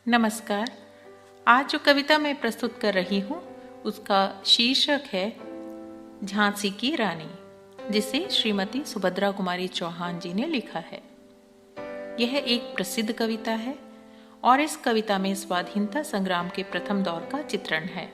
नमस्कार। आज जो कविता मैं प्रस्तुत कर रही हूँ उसका शीर्षक है झांसी की रानी, जिसे श्रीमती सुभद्रा कुमारी चौहान जी ने लिखा है। यह एक प्रसिद्ध कविता है और इस कविता में स्वाधीनता संग्राम के प्रथम दौर का चित्रण है,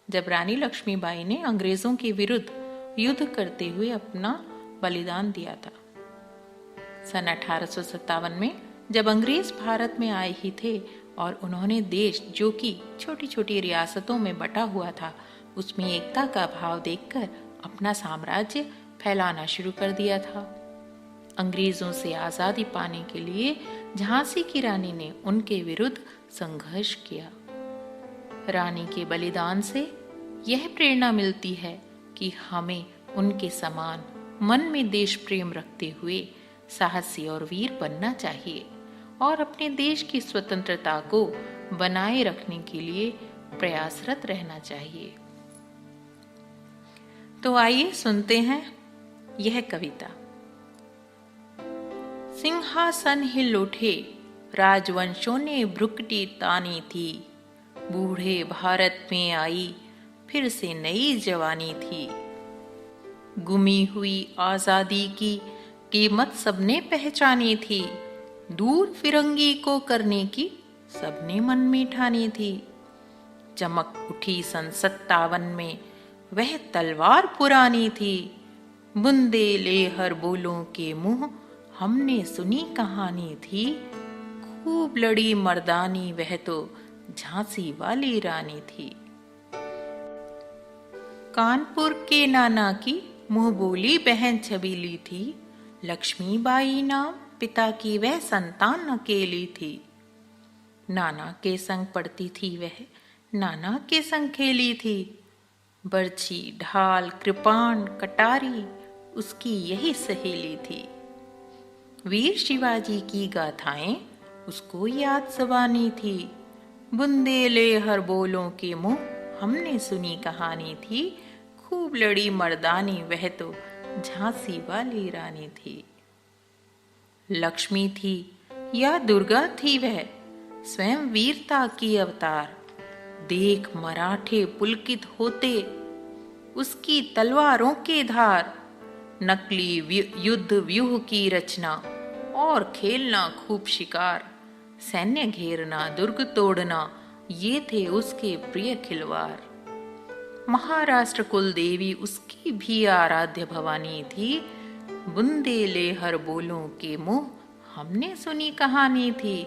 जब रानी लक्ष्मीबाई ने अंग्रेजों के विरुद्ध युद्ध करते हुए अपना बलिदान दिया था। सन 1857 में जब अंग्रेज भारत में आए ही थे और उन्होंने देश, जो कि छोटी छोटी रियासतों में बटा हुआ था, उसमें एकता का भाव देखकर अपना साम्राज्य फैलाना शुरू कर दिया था। अंग्रेजों से आजादी पाने के लिए झांसी की रानी ने उनके विरुद्ध संघर्ष किया। रानी के बलिदान से यह प्रेरणा मिलती है कि हमें उनके समान मन में देश प्रेम रखते हुए साहसी और वीर बनना चाहिए और अपने देश की स्वतंत्रता को बनाए रखने के लिए प्रयासरत रहना चाहिए। तो आइए सुनते हैं यह कविता। सिंहासन हिल उठे, राजवंशों ने भ्रुकुटी तानी थी, बूढ़े भारत में आई फिर से नई जवानी थी। गुमी हुई आजादी की कीमत सबने पहचानी थी, दूर फिरंगी को करने की सबने मन में ठानी थी। चमक उठी सन 57 में वह तलवार पुरानी थी, बुंदेलहर बोलों के मुंह हमने सुनी कहानी थी। खूब लड़ी मर्दानी वह तो झांसी वाली रानी थी। कानपुर के नाना की मुंह बोली बहन छबीली थी, लक्ष्मीबाई नाम पिता की वह संतान अकेली थी। नाना के संग पढ़ती थी वह, नाना के संग खेली थी, बर्छी ढाल कृपाण कटारी उसकी यही सहेली थी। वीर शिवाजी की गाथाएं उसको याद ज़बानी थी, बुंदेलहर बोलों के मुंह हमने सुनी कहानी थी। खूब लड़ी मर्दानी वह तो झांसी वाली रानी थी। लक्ष्मी थी या दुर्गा थी वह, स्वयं वीरता की अवतार, देख मराठे पुलकित होते उसकी तलवारों के धार। नकली युद्ध व्यूह की रचना और खेलना खूब शिकार, सैन्य घेरना दुर्ग तोड़ना ये थे उसके प्रिय खिलवाड़। महाराष्ट्र कुल देवी उसकी भी आराध्य भवानी थी, बुंदेलहर बोलों के मुंह हमने सुनी कहानी थी।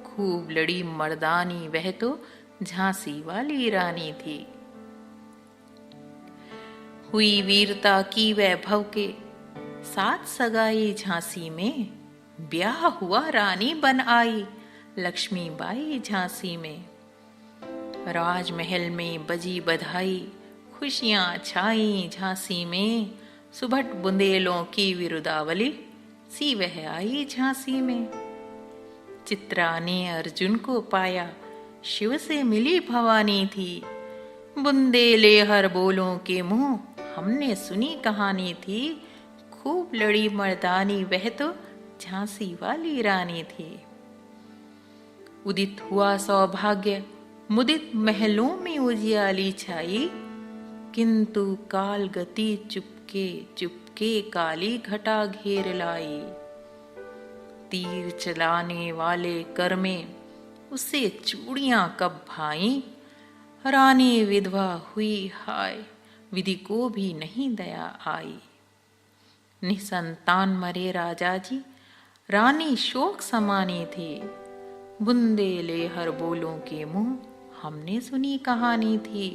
खूब लड़ी मर्दानी वह तो झांसी वाली रानी थी। हुई वीरता की वैभव के साथ सगाई झांसी में, ब्याह हुआ रानी बन आई लक्ष्मीबाई झांसी में। राजमहल में बजी बधाई, खुशियां छाई झांसी में, सुभट बुंदेलों की विरुदावली सी वह आई झांसी में। चित्रा ने अर्जुन को पाया, शिव से मिली भवानी थी, बुंदेलहर बोलों के मुंह हमने सुनी कहानी थी। खूब लड़ी मर्दानी वह तो झांसी वाली रानी थी। उदित हुआ सौभाग्य मुदित महलों में उजियाली छाई, किंतु काल गति चुपके चुपके काली घटा घेर लाई। तीर चलाने वाले कर में उसे चूड़ियां कब भाई, रानी विधवा हुई हाय विधि को भी नहीं दया आई। निसंतान मरे राजा जी, रानी शोक समानी थी, बुंदेलहर बोलों के मुंह हमने सुनी कहानी थी।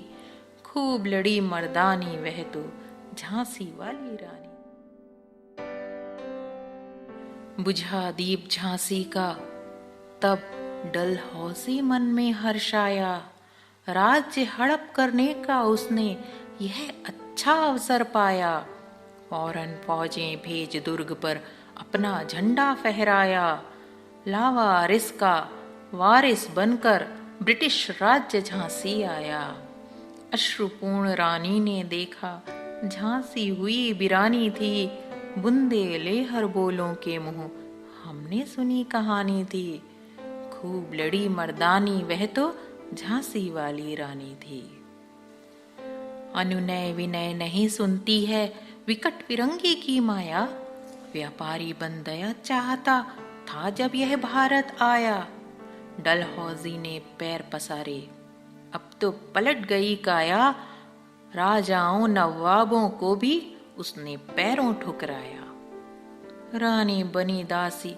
खूब लड़ी मर्दानी वह तो झांसी वाली रानी। बुझा दीप झांसी का तब डलहौसी मन में हर्ष आया, राज्य हड़प करने का उसने यह अच्छा अवसर पाया। फौरन फौजें भेज दुर्ग पर अपना झंडा फहराया, लावारिस का वारिस बनकर ब्रिटिश राज्य झांसी आया। अश्रुपूर्ण रानी ने देखा झांसी हुई बिरानी थी, बुंदेलहर बोलों के मुंह हमने सुनी कहानी थी। खूब लड़ी मर्दानी वह तो झांसी वाली रानी थी। अनुनय विनय नहीं सुनती है विकट फिरंगी की माया, व्यापारी बन दया चाहता था जब यह भारत आया। डलहौजी ने पैर पसारे अब तो पलट गई काया, राजाओं नवाबों को भी उसने पैरों ठुकराया। रानी बनी दासी,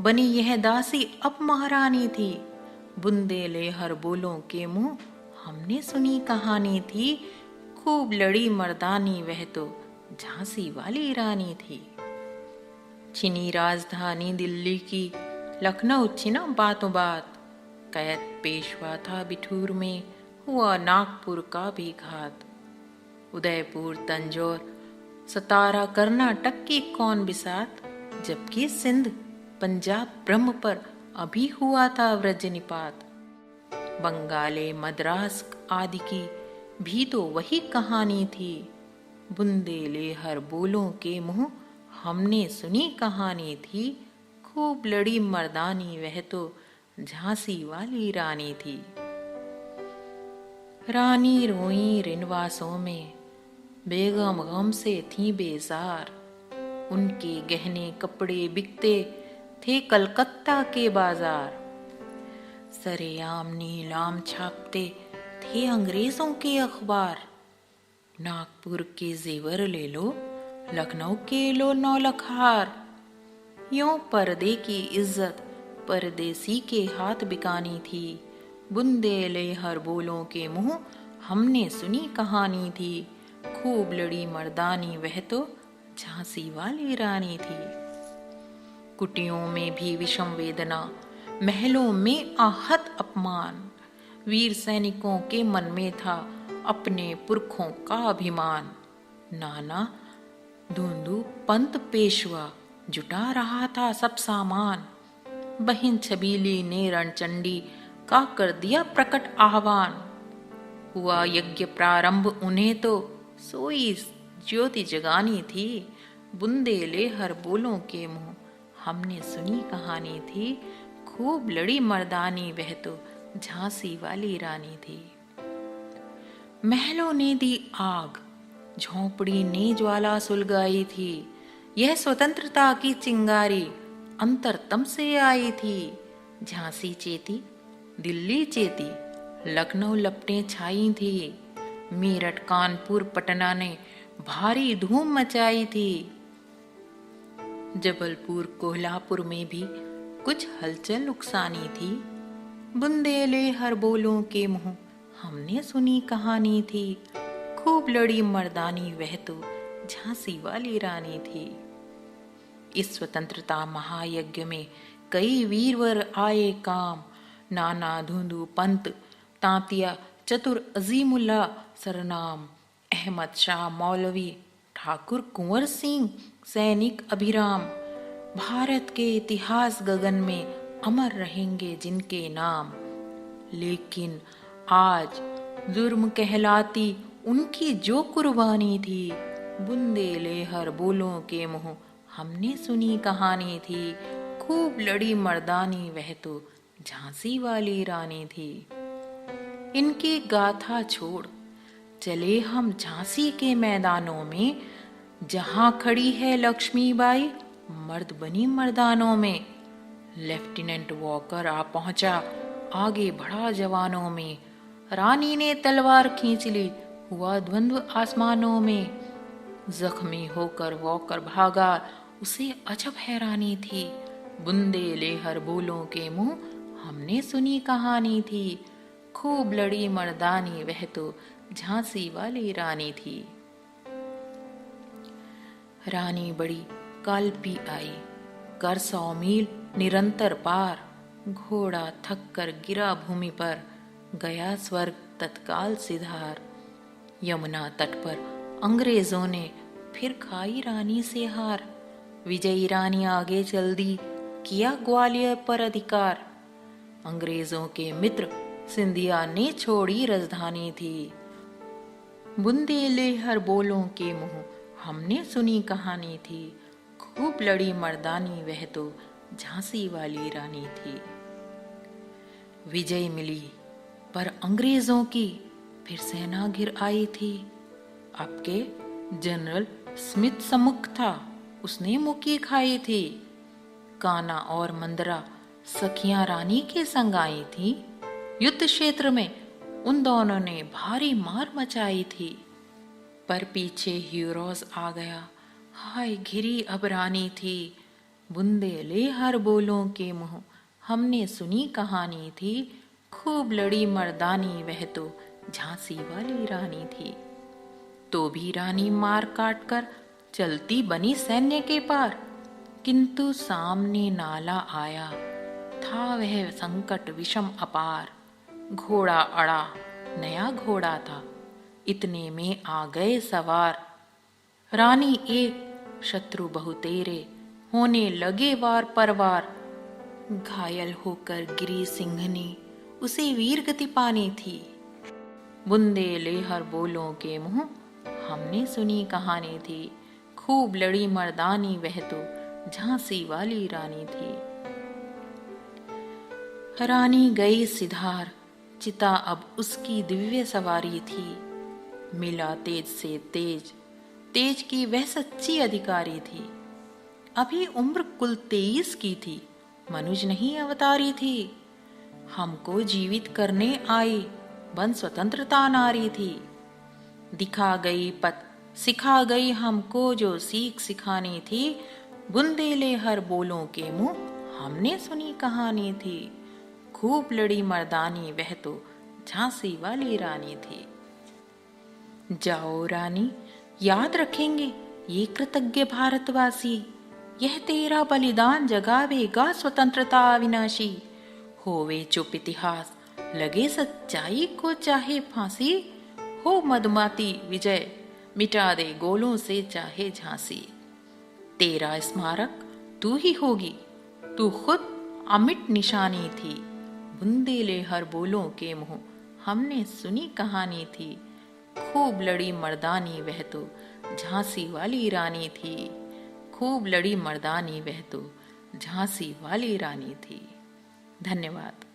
बनी यह दासी अब महारानी थी, बुंदेले हर बोलों के मुंह हमने सुनी कहानी थी। खूब लड़ी मर्दानी वह तो झांसी वाली रानी थी। छिनी राजधानी दिल्ली की, लखनऊ छिना बातों बात, कैद पेशवा था बिठूर में, हुआ नागपुर का भी घात। उदयपुर तंजौर सतारा कर्नाटक की कौन बिसात, जबकि सिंध पंजाब ब्रह्म पर अभी हुआ था व्रजनिपात। बंगाले मद्रास आदि की भी तो वही कहानी थी, बुंदेले हर बोलों के मुंह हमने सुनी कहानी थी। खूब लड़ी मर्दानी वह तो झांसी वाली रानी थी। रानी रोई रिनवासों में, बेगम गम से थी बेजार, उनके गहने कपड़े बिकते थे कलकत्ता के बाजार। सरेआम नीलाम छापते थे अंग्रेजों के अखबार, नागपुर के जेवर ले लो, लखनऊ के लो नौलखहार। यूं पर्दे की इज्जत परदेसी के हाथ बिकानी थी, बुंदेले हर बोलों के मुंह हमने सुनी कहानी थी। खूब लड़ी मर्दानी वह तो झांसी वाली रानी थी। कुटियों में भी विषम वेदना, महलों में आहत अपमान, वीर सैनिकों के मन में था अपने पुरखों का अभिमान। नाना धुंधु पंत पेशवा जुटा रहा था सब सामान, बहन छबीली ने रणचंडी का कर दिया प्रकट आह्वान। हुआ यज्ञ प्रारंभ उन्हें तो सोई ज्योति जगानी थी, बुंदेले हर बोलों के मुंह हमने सुनी कहानी थी। खूब लड़ी मर्दानी वह तो झांसी वाली रानी थी। महलों ने दी आग, झोंपड़ी ने ज्वाला सुलगाई थी, यह स्वतंत्रता की चिंगारी अंतरतम से आई थी। झांसी चेती, दिल्ली चेती, लखनऊ लपटें छाई थी, मेरठ कानपुर पटना ने भारी धूम मचाई थी। जबलपुर कोल्हापुर में भी कुछ हलचल उकसानी थी, बुंदेले हर बोलों के मुंह हमने सुनी कहानी थी। खूब लड़ी मर्दानी वह तो झांसी वाली रानी थी। इस स्वतंत्रता महायज्ञ में कई वीरवर आए काम, नाना धुंधु पंत तांतिया चतुर अजीमुल्ला सरनाम, अहमद शाह मौलवी ठाकुर कुंवर सिंह सैनिक अभिराम। भारत के इतिहास गगन में अमर रहेंगे जिनके नाम, लेकिन आज जुर्म कहलाती उनकी जो कुर्बानी थी। बुंदेले हर बोलों के मुंह हमने सुनी कहानी थी। खूब लड़ी मर्दानी वह तो झांसी वाली रानी थी। इनकी गाथा छोड़ चले हम झांसी के मैदानों में, जहां खड़ी है लक्ष्मीबाई मर्द बनी मर्दानों में। लेफ्टिनेंट वॉकर आ पहुंचा, आगे बढ़ा जवानों में, रानी ने तलवार खींच ली, हुआ द्वंद्व आसमानों में। जख्मी होकर वॉकर भागा, उसे अजब हैरानी थी, बुंदेले हर बोलों के मुंह हमने सुनी कहानी थी। खूब लड़ी मर्दानी वह तो झांसी वाली रानी थी। रानी बड़ी काल्पी आई, कर 100 मील निरंतर पार, घोड़ा थक कर गिरा भूमि पर, गया स्वर्ग तत्काल सिधार। यमुना तट पर अंग्रेजों ने फिर खाई रानी से हार, विजयी रानी आगे चल दी, किया ग्वालियर पर अधिकार। अंग्रेजों के मित्र सिंधिया ने छोड़ी राजधानी थी, बुंदेले हर बोलों के मुंह हमने सुनी कहानी थी। खूब लड़ी मर्दानी वह तो झांसी वाली रानी थी। विजय मिली, पर अंग्रेजों की फिर सेना घिर आई थी। आपके जनरल स्मिथ सम्मुख था, उसने मुक्की खाई थी। काना और मंदरा सखियां रानी के संग आई थी। युद्ध क्षेत्र में उन दोनों ने भारी मार मचाई थी। पर पीछे ह्यूरोस आ गया, हाय घिरी अब रानी थी। बुंदेले हर बोलों के मुंह हमने सुनी कहानी थी। खूब लड़ी मर्दानी वह तो झांसी वाली रानी थी। तो भी रानी मार काट कर चलती बनी सैन्य के पार। किंतु सामने नाला आया, था वह संकट विषम अपार। घोड़ा अड़ा, नया घोड़ा था, इतने में आ गए सवार। रानी एक, शत्रु बहुतेरे, होने लगे वार पर वार। घायल होकर गिरी सिंहनी, उसे वीर गति पानी थी। बुंदेले हर बोलों के मुंह हमने सुनी कहानी थी। खूब लड़ी मर्दानी वह तो झांसी वाली रानी थी। रानी गई सिधार, चिता अब उसकी दिव्य सवारी थी। मिला तेज से तेज, तेज की वह सच्ची अधिकारी थी। अभी उम्र कुल 23 की थी, मनुज नहीं अवतारी थी। हमको जीवित करने आई, बन स्वतंत्रता नारी थी। दिखा गई पथ, सिखा गई हमको जो सीख सिखानी थी। बुंदेले हर बोलों के मुंह हमने सुनी कहानी थी। खूब लड़ी मर्दानी वह तो झांसी वाली रानी थी। जाओ रानी, याद रखेंगे ये कृतज्ञ भारतवासी। यह तेरा बलिदान जगावेगा स्वतंत्रता अविनाशी। होवे चुप इतिहास, लगे सच्चाई को चाहे फांसी। हो मदमाती विजय, मिटा दे गोलों से चाहे झांसी। तेरा स्मारक तू ही होगी, तू खुद अमिट निशानी थी। बुंदेले हर बोलों के मुंह हमने सुनी कहानी थी। खूब लड़ी मर्दानी वह तो झांसी वाली रानी थी। खूब लड़ी मर्दानी वह तो झांसी वाली रानी थी। धन्यवाद।